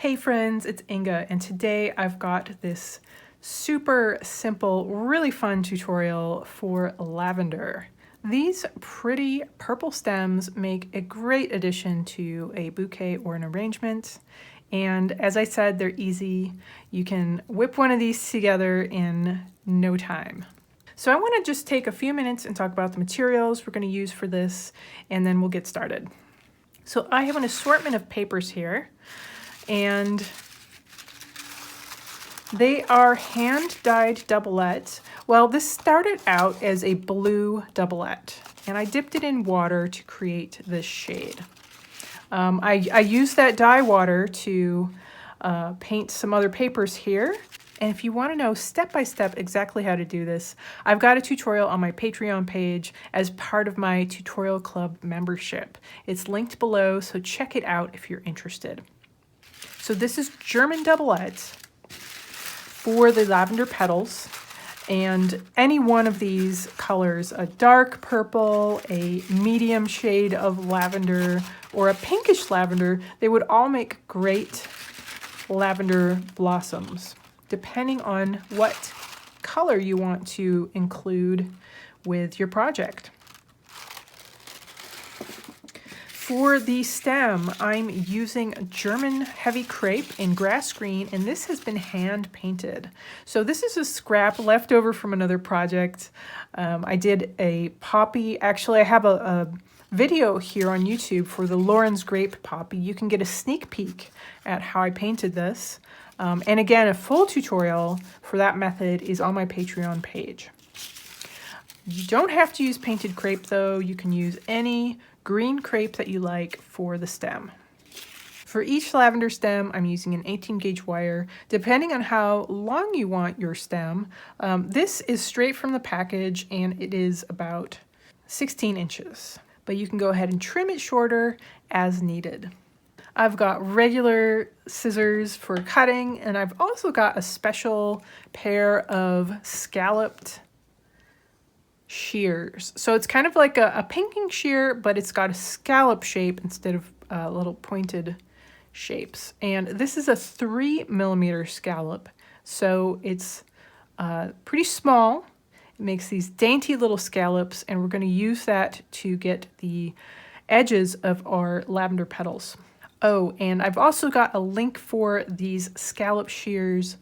Hey friends, it's Inga, and today I've got this super simple, really fun tutorial for lavender. These pretty purple stems make a great addition to a bouquet or an arrangement. And as I said, they're easy. You can whip one of these together in no time. So I want to just take a few minutes and talk about the materials we're going to use for this, and then we'll get started. So I have an assortment of papers here, and they are hand-dyed doublettes. Well, this started out as a blue doublet, and I dipped it in water to create this shade. I used that dye water to paint some other papers here. And if you want to know step-by-step exactly how to do this, I've got a tutorial on my Patreon page as part of my Tutorial Club membership. It's linked below, so check it out if you're interested. So this is German doublette for the lavender petals, and any one of these colors, a dark purple, a medium shade of lavender, or a pinkish lavender, they would all make great lavender blossoms, depending on what color you want to include with your project. For the stem, I'm using German heavy crepe in grass green, and this has been hand painted. So this is a scrap left over from another project. I did a poppy. Actually, I have a video here on YouTube for the Lauren's Grape poppy. You can get a sneak peek at how I painted this. And again, a full tutorial for that method is on my Patreon page. You don't have to use painted crepe though. You can use any green crepe that you like for the stem. For each lavender stem, I'm using an 18 gauge wire, depending on how long you want your stem. This is straight from the package and it is about 16 inches, but you can go ahead and trim it shorter as needed. I've got regular scissors for cutting, and I've also got a special pair of scalloped shears. So it's kind of like a pinking shear, but it's got a scallop shape instead of little pointed shapes. And this is a 3mm scallop, so it's pretty small. It makes these dainty little scallops, and we're going to use that to get the edges of our lavender petals. Oh, and I've also got a link for these scallop shears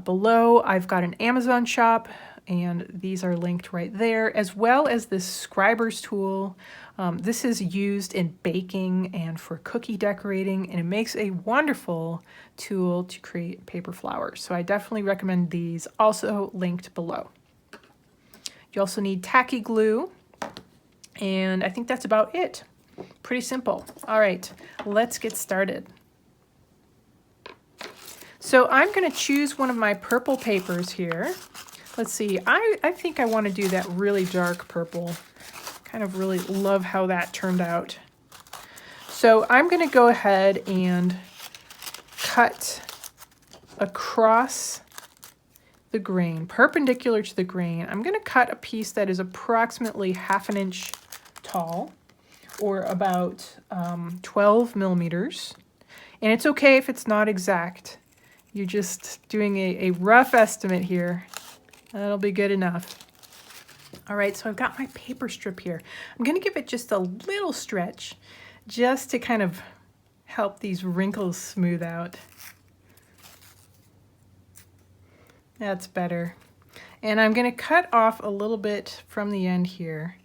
below. I've got an Amazon shop, and these are linked right there, as well as this scriber's tool. This is used in baking and for cookie decorating, and it makes a wonderful tool to create paper flowers. So I definitely recommend these, also linked below. You also need tacky glue, and I think that's about it. Pretty simple. All right, let's get started. So I'm going to choose one of my purple papers here. Let's see, I think I want to do that really dark purple. Kind of really love how that turned out. So I'm going to go ahead and cut across the grain, perpendicular to the grain. I'm going to cut a piece that is approximately 1/2 inch tall, or about 12mm. And it's okay if it's not exact. You're just doing a rough estimate here. That'll be good enough. All right, so I've got my paper strip here. I'm gonna give it just a little stretch, just to kind of help these wrinkles smooth out. That's better. And I'm gonna cut off a little bit from the end here,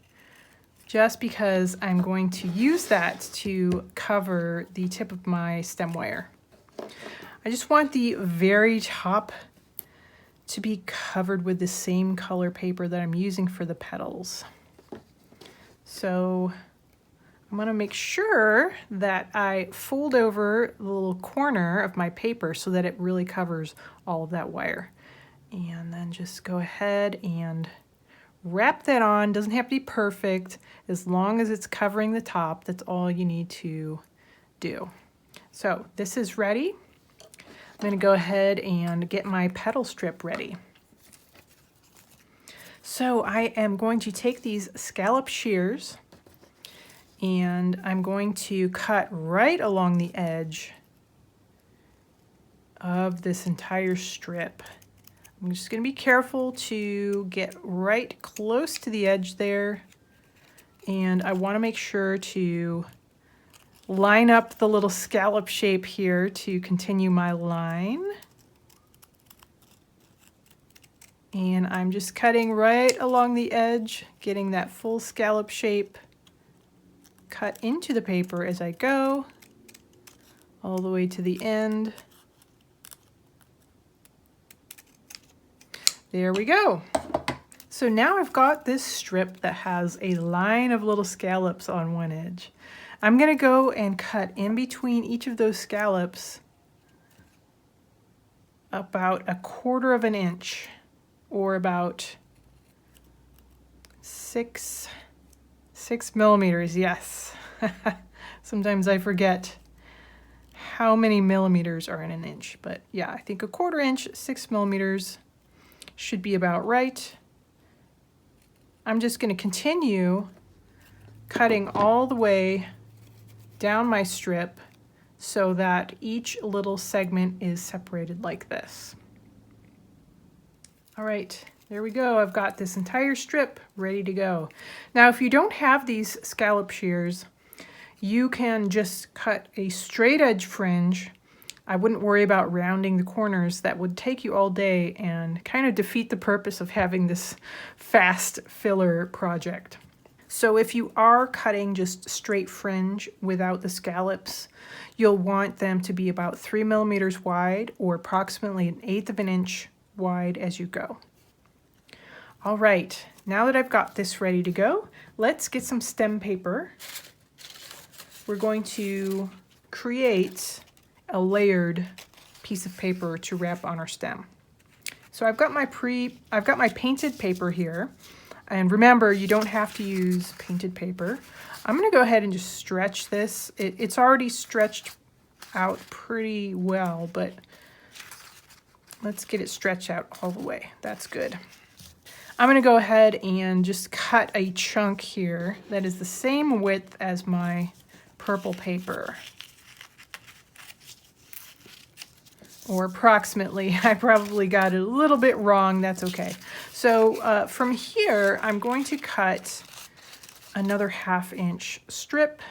just because I'm going to use that to cover the tip of my stem wire. I just want the very top to be covered with the same color paper that I'm using for the petals. So I'm gonna make sure that I fold over the little corner of my paper so that it really covers all of that wire. And then just go ahead and wrap that on. Doesn't have to be perfect. As long as it's covering the top, that's all you need to do. So this is ready. I'm going to go ahead and get my petal strip ready. So I am going to take these scallop shears, and I'm going to cut right along the edge of this entire strip. I'm just going to be careful to get right close to the edge there, and I want to make sure to line up the little scallop shape here to continue my line. And I'm just cutting right along the edge, getting that full scallop shape cut into the paper as I go, all the way to the end. There we go. So now I've got this strip that has a line of little scallops on one edge. I'm going to go and cut in between each of those scallops about 1/4 of an inch, or about 6 millimeters. Yes. Sometimes I forget how many millimeters are in an inch, but yeah, I think 1/4 inch, 6 millimeters should be about right. I'm just going to continue cutting all the way down my strip so that each little segment is separated like this. All right, there we go. I've got this entire strip ready to go. Now, if you don't have these scallop shears, you can just cut a straight edge fringe. I wouldn't worry about rounding the corners. That would take you all day and kind of defeat the purpose of having this fast filler project. So if you are cutting just straight fringe without the scallops, you'll want them to be about 3 millimeters wide, or approximately 1/8 of an inch wide as you go. All right, now that I've got this ready to go, let's get some stem paper. We're going to create a layered piece of paper to wrap on our stem. So I've got my painted paper here, and remember, you don't have to use painted paper. I'm going to go ahead and just stretch this. It's already stretched out pretty well, but let's get it stretched out all the way. That's good. I'm going to go ahead and just cut a chunk here that is the same width as my purple paper. Or approximately. I probably got it a little bit wrong. That's okay. So from here, I'm going to cut another 1/2 inch strip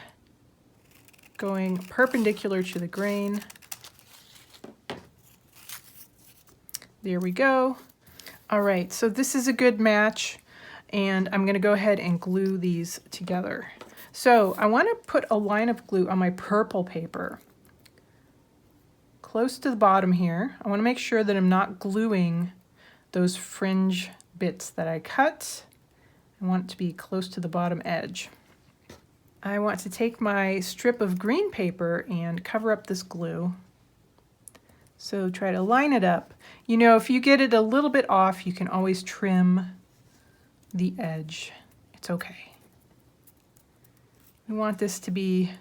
going perpendicular to the grain. There we go. All right, so this is a good match, and I'm going to go ahead and glue these together. So I want to put a line of glue on my purple paper close to the bottom here. I want to make sure that I'm not gluing those fringe bits that I cut. I want it to be close to the bottom edge. I want to take my strip of green paper and cover up this glue. So try to line it up. You know, if you get it a little bit off, you can always trim the edge. It's okay. We want this to be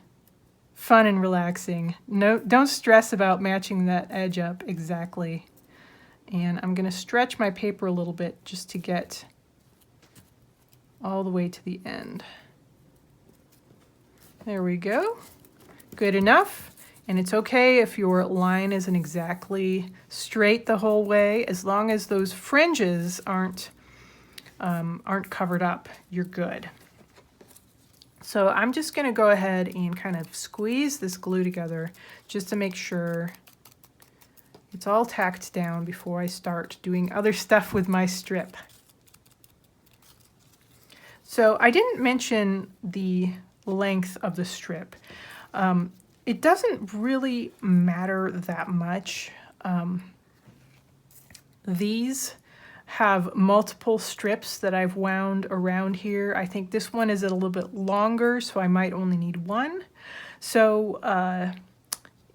fun and relaxing. No, don't stress about matching that edge up exactly. And I'm going to stretch my paper a little bit just to get all the way to the end. There we go. Good enough. And it's okay if your line isn't exactly straight the whole way, as long as those fringes aren't covered up, you're good. So I'm just going to go ahead and kind of squeeze this glue together just to make sure it's all tacked down before I start doing other stuff with my strip. So I didn't mention the length of the strip. It doesn't really matter that much. These have multiple strips that I've wound around here. I think this one is a little bit longer, so I might only need one. So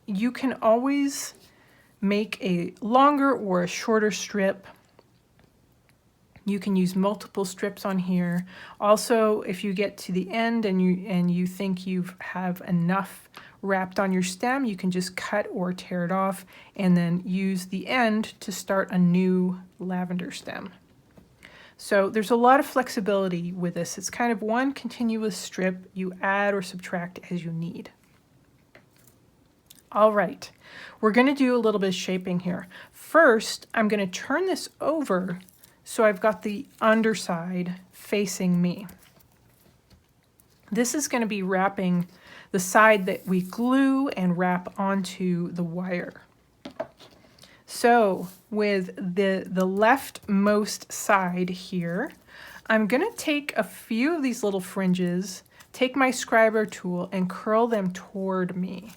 you can always make a longer or a shorter strip. You can use multiple strips on here. Also, if you get to the end and you think you have enough wrapped on your stem, you can just cut or tear it off and then use the end to start a new lavender stem. So there's a lot of flexibility with this. It's kind of one continuous strip. You add or subtract as you need. All right, we're going to do a little bit of shaping here. First, I'm going to turn this over so I've got the underside facing me. This is going to be wrapping the side that we glue and wrap onto the wire. So with the leftmost side here, I'm going to take a few of these little fringes, take my scriber tool and curl them toward me.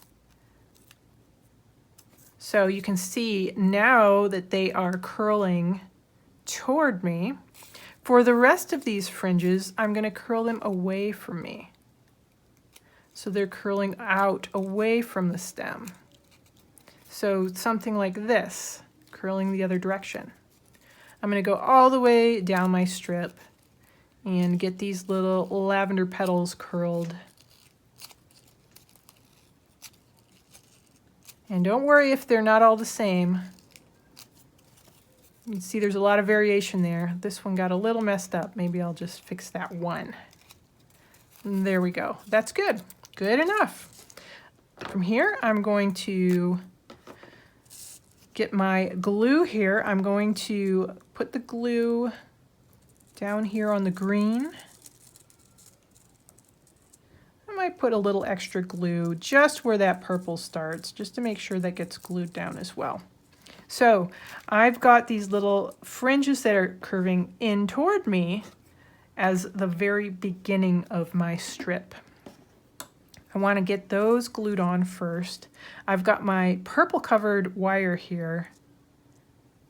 So you can see now that they are curling toward me. For the rest of these fringes, I'm going to curl them away from me. So they're curling out away from the stem. So something like this, curling the other direction. I'm going to go all the way down my strip and get these little lavender petals curled. And don't worry if they're not all the same. You can see there's a lot of variation there. This one got a little messed up. Maybe I'll just fix that one. And there we go. That's good. Good enough. From here, I'm going to get my glue here. I'm going to put the glue down here on the green. I might put a little extra glue just where that purple starts, just to make sure that gets glued down as well. So I've got these little fringes that are curving in toward me as the very beginning of my strip. I want to get those glued on first. I've got my purple covered wire here,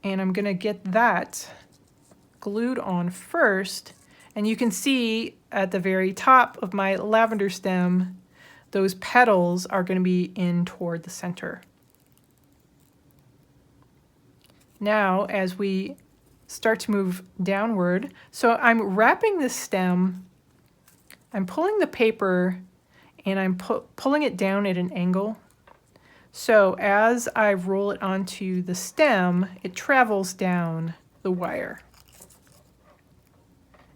and I'm going to get that glued on first. And you can see at the very top of my lavender stem, those petals are going to be in toward the center. Now, as we start to move downward, so I'm wrapping this stem, I'm pulling the paper and I'm pulling it down at an angle. So as I roll it onto the stem, it travels down the wire.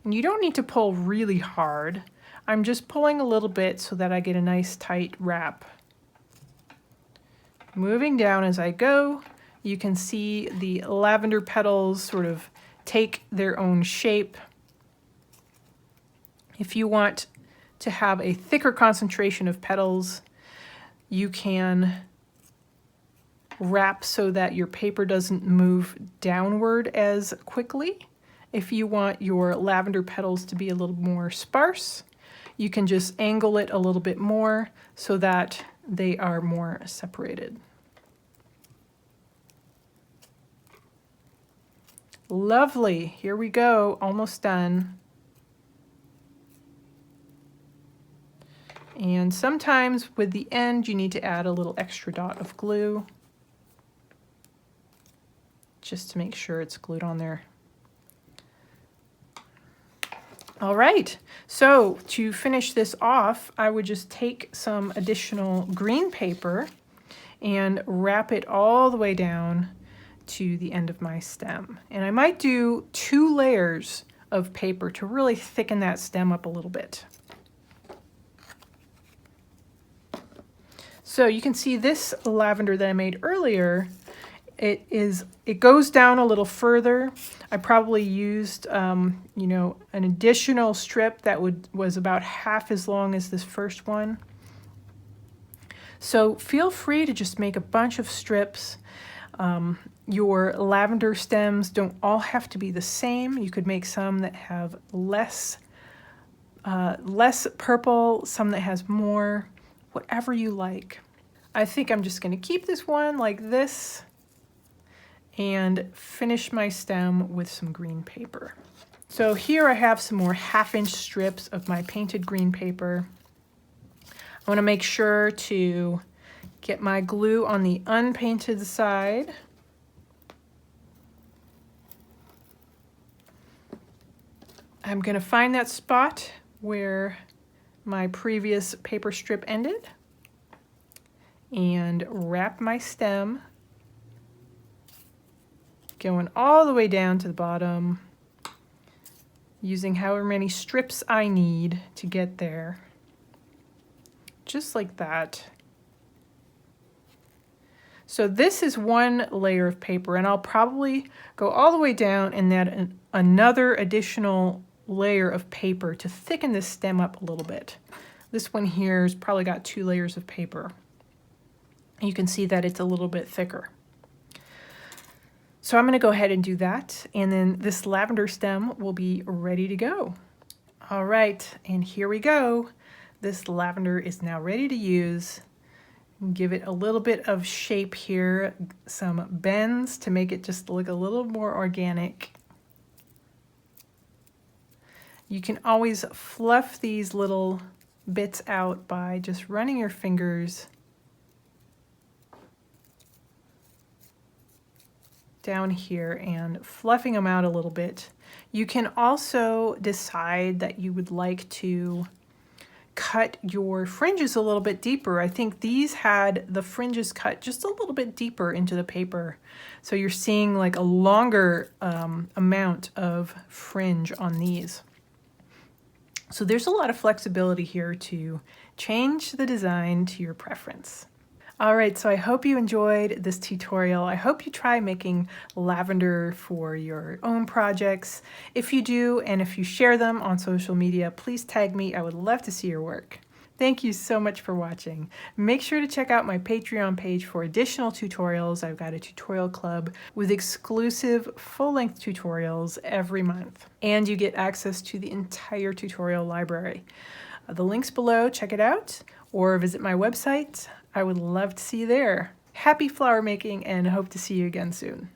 And you don't need to pull really hard. I'm just pulling a little bit so that I get a nice tight wrap. Moving down as I go, you can see the lavender petals sort of take their own shape. If you want to have a thicker concentration of petals, you can wrap so that your paper doesn't move downward as quickly. If you want your lavender petals to be a little more sparse, you can just angle it a little bit more so that they are more separated. Lovely, here we go, almost done. And sometimes with the end, you need to add a little extra dot of glue just to make sure it's glued on there. All right, so to finish this off, I would just take some additional green paper and wrap it all the way down to the end of my stem. And I might do 2 layers of paper to really thicken that stem up a little bit. So you can see this lavender that I made earlier, it goes down a little further. I probably used you know, an additional strip that was about half as long as this first one. So feel free to just make a bunch of strips. Your lavender stems don't all have to be the same. You could make some that have less purple, some that has more, whatever you like. I think I'm just going to keep this one like this and finish my stem with some green paper. So here I have some more 1/2-inch strips of my painted green paper. I want to make sure to get my glue on the unpainted side. I'm going to find that spot where my previous paper strip ended and wrap my stem, going all the way down to the bottom, using however many strips I need to get there. Just like that. So this is one layer of paper, and I'll probably go all the way down and add another additional layer of paper to thicken this stem up a little bit. This one here has probably got 2 layers of paper. You can see that it's a little bit thicker. So I'm going to go ahead and do that, and then this lavender stem will be ready to go. All right, and here we go. This lavender is now ready to use. Give it a little bit of shape here, some bends to make it just look a little more organic. You can always fluff these little bits out by just running your fingers down here and fluffing them out a little bit. You can also decide that you would like to cut your fringes a little bit deeper. I think these had the fringes cut just a little bit deeper into the paper. So you're seeing like a longer amount of fringe on these. So there's a lot of flexibility here to change the design to your preference. All right, so I hope you enjoyed this tutorial. I hope you try making lavender for your own projects. If you do, and if you share them on social media, please tag me. I would love to see your work. Thank you so much for watching. Make sure to check out my Patreon page for additional tutorials. I've got a tutorial club with exclusive full-length tutorials every month, and you get access to the entire tutorial library. The link's below, check it out, or visit my website. I would love to see you there. Happy flower making, and hope to see you again soon.